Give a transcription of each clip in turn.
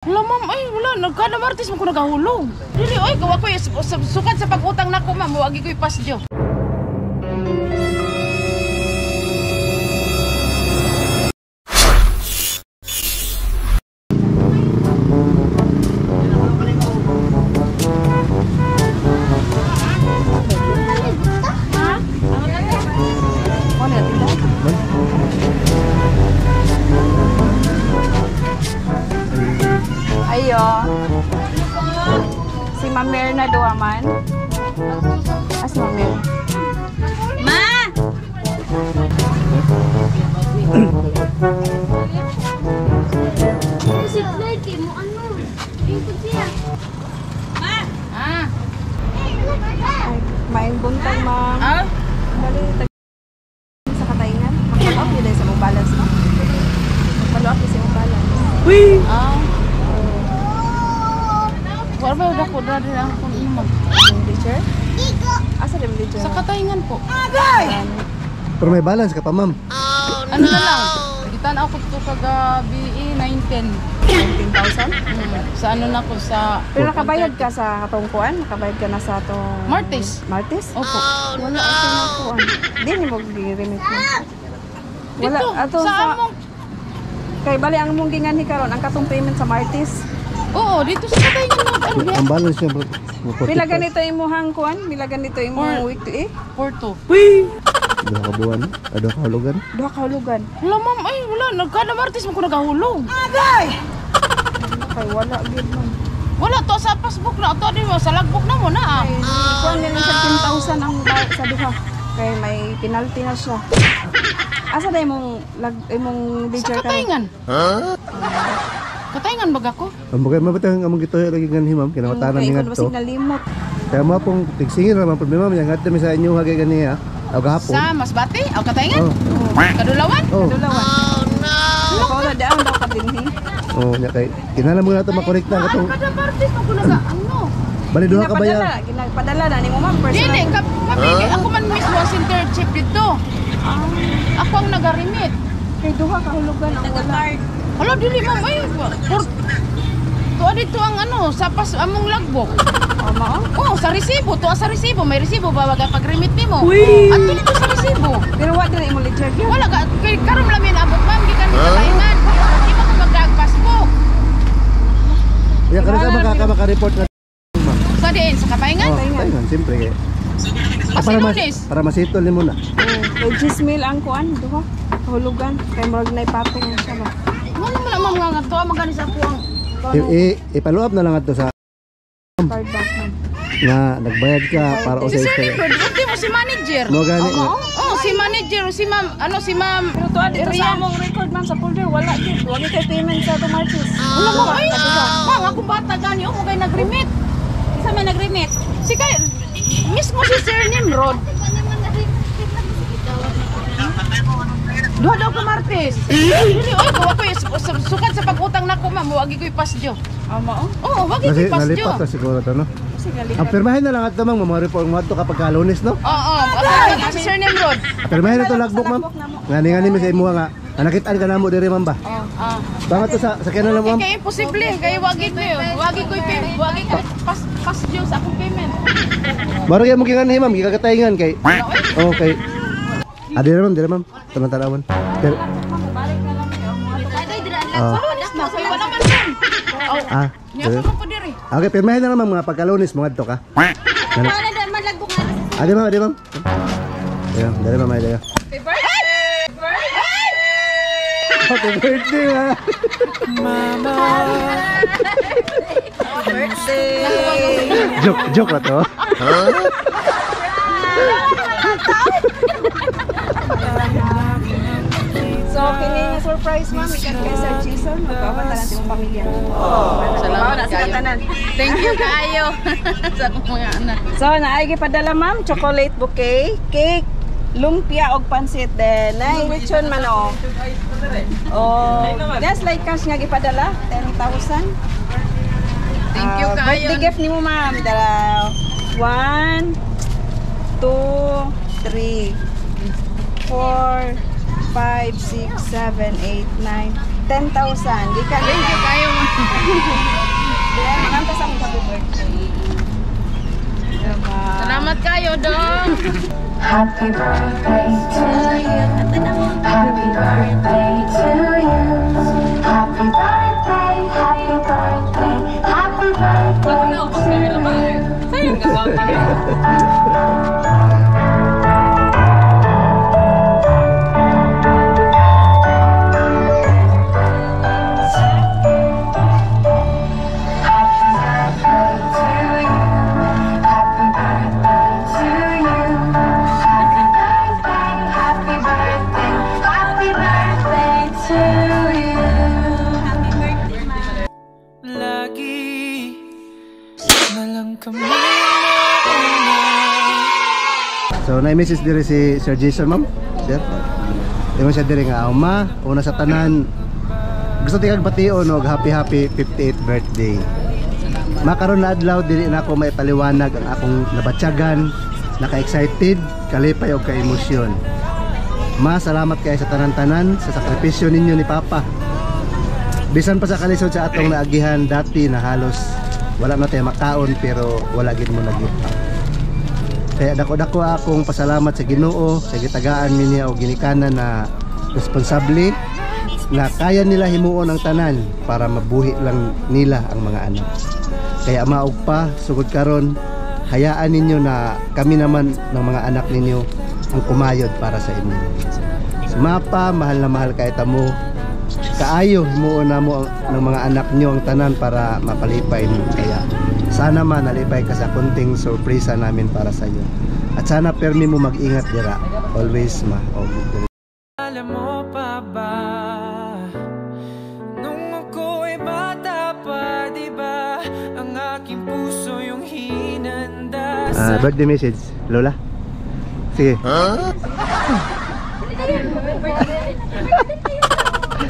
Wala ma'am, ay wala, nagkada martis mo ko nagahulog. Dili, oy, gawa ko sukat sa pag-utang nako ma'am, wagi ko ipasdyo. Ayo. Si Mamer na doa man. Si Mamer. Ma! Si Blake mo ano? Ikot siya. Ma! Ah. Maing buntag, ma'am. Ah? Dali, sa kataingan. Magpalo-up yun sa mong balance, no? Magpalo-up yun sa mong balance. Uy! Ah. Wala ba yung dako na rin ang kung imam? Yung teacher? Asa rin yung teacher? Sa kataingan po. Pero may balance ka pa, ma'am. Ano na lang? Gitan ako to kagabi 910. 19,000? Sa ano na ko sa Pero nakabayad ka sa katungkuan? Nakabayad ka na sa itong... Martes. Martes? Opo. Wala ako na kuan. Di ni mo gi-remit mo. Wala, Dito, ato sa sa... among... Kay bali ang mong gingan ni karon ang katong payment sa Martes. Oo, dito sa kataingan mo. Ano yan? Ang balance niya, bro. Pila ganito imong kuan? Pila ganito imong weekly? Porto. Dua ka buwan, dua ka hulugan. Duha ka hulugan. Wala ma'am, ay wala. Nagkada martis mo ko nagahulog. Kay wala gyud man. Wala to sa passbook na. Ito din mo, sa logbook na mo na ah. Kay kuan nila sa 10,000 ang bayad sa duha. Kay may penalty na siya. Asa na imong Sa teacher ka? kataingan. Kataingan bag ako? Ang bagay mabitang among gito lagi ganhi, ma'am. Kinawatanan ni Kay ngadto. basig nalimot. Kaya mo pong tigsingin naman problema niya ngadto mi sa inyo hagay gani ha. Aw gahapon. Sa Masbate? O kataingan? Oh. Kadulawan? Oh. Dulawan. Ano ko na daon daw ka dinhi. Oh, nya kay kinahanglan mo na to makonekta Ay, katong kada martis mo ko naga, ano? bali duha ka baya. Ginapadala na nimo ma'am personal. Dili, kami, ako man mismo ang center chief dito. Ako ang nag-remit. Kay duha ka hulugan ang wala. Hala, dili ma'am, ay, tuwa dito ang ano, sa among logbook. O mao. Oo, sa resibo, tuwa sa resibo, may resibo ba wag pag-remit nimo? At dito sa resibo. Pero wa dili imong teacher gyud. Wala ka, kay karon lamin abot ma'am, gikan ni kataingan. Di ba ko mag-passbook? Ya kana maka-report na. Sa diin, sa kataingan? Oh, taingan siyempre kay. Kasi lunes. Para masitol nimo na. Kay Gismail ang kuan duha hulugan kay murag nay patong siya ba. Ano mo naman mga tuwa, magani sa ako ang Ipaluap na lang ato sa card back man. nga nagbayad ka para o si sa Sir Instagram. Nimrod, hindi mo si manager. Mo gani. Oh, si manager, si ma'am, ano si ma'am. Pero tuwa dito sa among record man sa folder wala gyud. Wala kay payment sa Martes. Wala mo, ay, ma'am, ako bata gani, ako kay nag-remit. Isa may nag-remit. Si kay, mismo si Sir Nimrod. Duha daw ka Martes. Dili, oy, gawa ko sukat sa pag-utang nako ma'am, wagi ko ipasdyo. Mao. Oo, wagi ko Kasi ipasdyo. nalipat na siguro to no. Sige Ang pirmahin na lang ato mang mga report mo ato kapag Lunes no. Oo, ako si Sir Nimrod. Pirmahin na to logbook ma'am. Ngani mi sa imo nga nakitaan ka namo diri ma'am ba. Tama to sa sakyanan lang ma'am. Kaya imposible, kaya wagi ko pasdyo sa akong payment. Baro gyud mo kinganhi ma'am, gikagatayngan kay. Okay. Diri ma'am. Tanang-tanawan. Ay, dira na. Lunes na, kaya wala man yan. Niya ko po diri. Okay, pirmahin na lang ma'am mga pagka-Lunes mo adto ka. Ano na malagbong nga. Adi ma'am. Ayan, dali ma'am ay dayo. Happy birthday! Happy birthday ma. Joke na to. So kini nga surprise ma'am ikan kay Sir Jason magpapanta na imong pamilya. Salamat na sa kayo. tanan. Thank you kayo sa akong mga anak. So naay gipadala ma'am chocolate bouquet, cake, lumpia og pansit then nay lechon man o. Oh, yes like cash nga gipadala 10,000. Thank you kayo. Birthday gift nimo ma'am. Dala 1 2 3 4 5 6 7 8 9 10,000. Di ka Thank you kayo. Then, makanta sa mga happy birthday. Salamat kayo, dong. Happy birthday to you. Happy birthday to you. Happy birthday, happy birthday, happy birthday to you. Happy birthday, happy birthday to you. Lagi na lang kami. So na-message dire si Sir Jason, ma'am. Sir. Ingon siya dire nga, "Ma, una sa tanan, gusto tingag bation og happy 58th birthday. Makaron na adlaw dili na ako may paliwanag ang akong nabatyagan, naka-excited, kalipay og ka-emosyon. Ma, salamat kay sa tanan-tanan sa sakripisyo ninyo ni Papa. Bisan pa sa kalisod sa atong naagihan dati na halos wala na tayo makaon pero wala gid mo nagita. Kaya dako-dako akong pasalamat sa Ginoo sa gitagaan mi niya og ginikanan na responsable na kaya nila himuon ang tanan para mabuhi lang nila ang mga anak. Kaya maog pa sugod karon, hayaan ninyo na kami naman ng mga anak ninyo ang kumayod para sa inyo. Mapa, mahal na mahal kay mo. Kaayo himuon na mo ng mga anak nyo ang tanan para mapalipay mo. Kaya sana man nalipay ka sa kunting sorpresa namin para sa iyo. At sana permi mo mag-ingat dira. Always ma. Alam mo pa ba, nung ako'y bata pa, di ba, ang aking puso yung hinanda sa... Birthday message, Lola. Sige.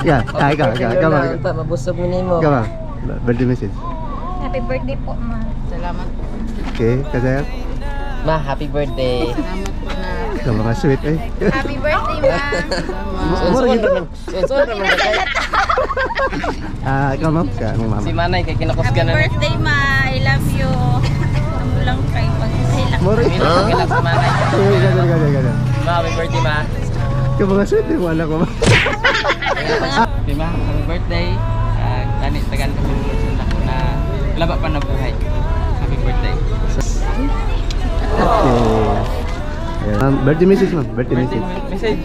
Yeah, ikaw. Mabusog mo nimo. Ikaw, birthday message. Happy birthday po, ma. Salamat. Okay, kasi Ma, happy birthday. Salamat po na. ikaw mga sweet eh. Happy birthday, ma. Sunod naman kay. Ikaw ma'am, ka mong mama. Si Manay kay kinakos Happy ka na. birthday, ma. I love you. Ano lang kayo pag-hilak. Mori. Minus kilak si Manay. Ganun. Ma, happy birthday ma. Ikaw mga sweet eh, wala ko ma. Happy ma, happy birthday. Tani tagan ko na laba pa na buhay. Happy birthday. Okay. Birthday message ma'am, birthday message. Message.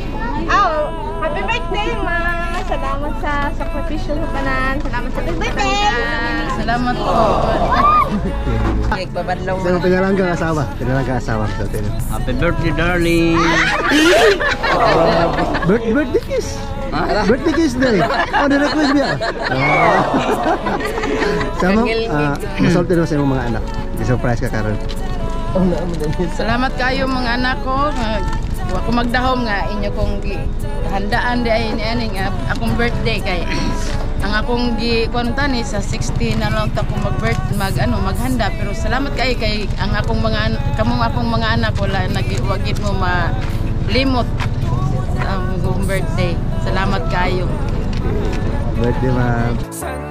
Oh, happy birthday, ma. Salamat sa sakripisyo sa panan. Salamat sa birthday. Salamat po. Cake babadlaw Sino pinaranggang asawa? Pinaranggang asawa sa hotel. Happy birthday darling. Birthday kiss. Birthday kiss day. Oh, na-request niya. Sama, masulti naman sa iyong mga anak. I-surprise ka karon. Salamat kayo mga anak ko. Ako magdahom nga inyo kong handaan di ay ani nga akong birthday kay ang akong gikonta ni sa 16 na lang ta ko maghanda pero salamat kay ang akong mga akong mga anak wala nagiwagit mo malimot ang birthday. Salamat kayo. Birthday ma'am. Sana